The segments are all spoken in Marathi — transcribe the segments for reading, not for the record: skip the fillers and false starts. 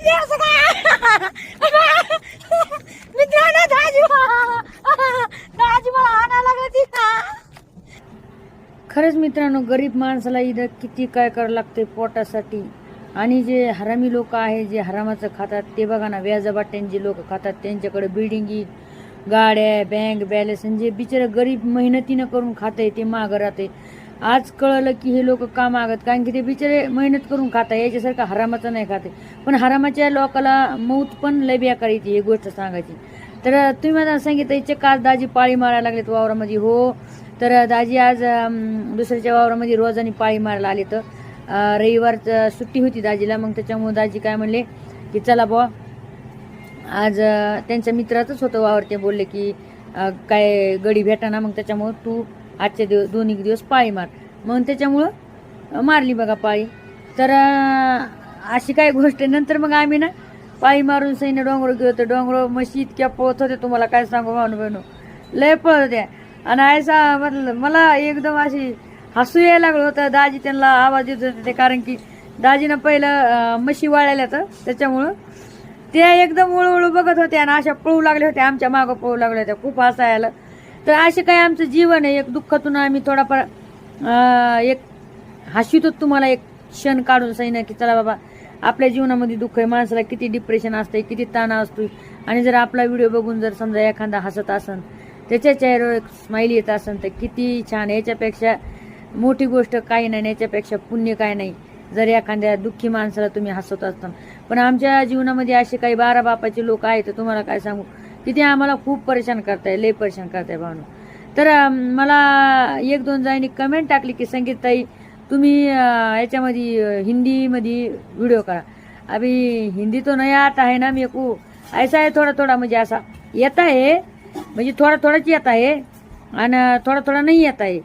मित्रांनो खरंच मित्रांनो, गरीब माणसाला इथं किती काय करावं लागते पोटासाठी. आणि जे हरामी लोक आहे, जे हरामाचं खातात, ते बघा ना, व्याजबाट्यांची लोक खातात, त्यांच्याकडे बिल्डिंगी, गाड्या, बँक बॅलन्स, जे बिचारे गरीब मेहनतीनं करून खाते ते मागं राहते. आज कळलं की हे लोक का मागत, कारण की ते बिचारे मेहनत करून खाता, याच्यासारखं हरामाचं नाही खाते. पण हरामाच्या लोकाला मौत पण लय बेकार येते, ही गोष्ट सांगायची. तर तुम्ही मला सांगितलं इथे का दाजी पाळी मारायला लागलेत वावरामध्ये. हो, तर दाजी आज दुसऱ्याच्या वावरामध्ये रोजानी पाळी मारायला आले. तर रविवार सुट्टी होती दाजीला, मग त्याच्यामुळे दाजी काय म्हणले की चला बुवा, आज त्यांच्या मित्राचंच होतं वावर, ते बोलले की काय गडी भेटा ना, मग त्याच्यामुळं तू आजचे दोन्ही दिवस पाळी मार. मग त्याच्यामुळं मारली बघा पाळी. तर अशी काय गोष्ट. नंतर मग आम्ही ना पाळी मारून सैन्य डोंगर गेलो होतो. डोंगर म्हशी इतक्या पळत होते, तुम्हाला काय सांगू भावनो बहिणू, लय पळत होत्या. आणि आयसा मला एकदम अशी हसू यायला लागलं होतं. दाजी त्यांना आवाज देत होते ते, कारण की दाजीनं पहिलं म्हशी वाळायला तर त्याच्यामुळं ते एकदम वळवळू बघत होते आणि अशा पळू लागले होते, आमच्या मागं पळू लागले होत्या. खूप हसायला. तर असे काय आमचं जीवन आहे, एक दुःखातून आम्ही थोडाफार एक हसवितो तुम्हाला एक क्षण काढून सांगितलं की चला बाबा, आपल्या जीवनामध्ये दुःख आहे, माणसाला किती डिप्रेशन असते, किती ताण असतो. आणि जर आपला व्हिडिओ बघून जर समजा एखादा हसत असन, त्याच्या चेहऱ्यावर एक स्माइली येत असन, तर किती छान. याच्यापेक्षा मोठी गोष्ट काही नाही, याच्यापेक्षा पुण्य काय नाही जर एखाद्या दुःखी माणसाला तुम्ही हसत असताना. पण आमच्या जीवनामध्ये असे काही 12 बापाचे लोक आहेत, तर तुम्हाला काय सांगू की ते आम्हाला खूप परेशान करताय, लय परेशान करताय भावनो. तर मला 1-2 जणांनी कमेंट टाकली की संगीतताई तुम्ही याच्यामध्ये हिंदीमध्ये व्हिडिओ करा. अभी हिंदी तो नहीं आता है ना मेरे को, ऐसा है थोड़ा थोड़ा, म्हणजे असा येता है, म्हणजे थोडा थोडाच येता है आणि थोडा थोडा नहीं येता है.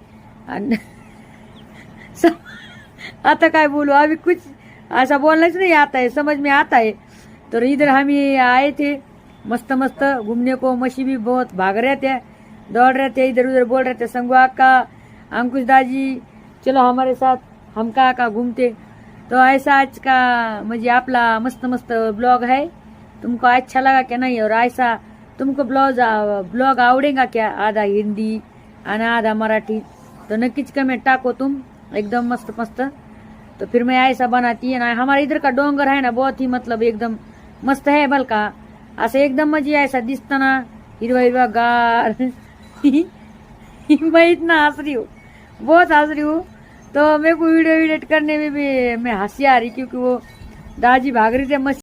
आणि आता काय बोलू, अभी कुछ ऐसा बोलनाच नहीं आता है, समझ में आता है. तो इधर हम आए थे मस्त मस्त घूमने को. मछली भी बहुत भाग रहे थे, दौड़ रहे थे, इधर उधर बोल रहे थे, संगू आका, अंकुश दाजी चलो हमारे साथ, हम का घूमते. तो ऐसा आज का म्हणजे आपला मस्त मस्त ब्लॉग है. तुमको अच्छा लगा क्या नहीं, और ऐसा तुमको ब्लॉग आवडेगा क्या, आधा हिंदी आणि आधा मराठी, तो नक्कीच कमेंट टाको तुम, एकदम मस्त मस्त. तो फिर मैं ऐसा बनाती है ना. हमारे इधर का डोंगर है ना, बहुत ही मतलब एकदम मस्त है बल का, असं एकदम म्हणजे ऐसा दिसताना हिरवा हिरवा गार. मैं इतना हंस रही हूँ, बहुत हंस रही हूँ. तो मेरे को वीडियो एडिट करने में भी मैं हंसी आ रही, क्योंकि वो दाजी भाग रही थे मस्त.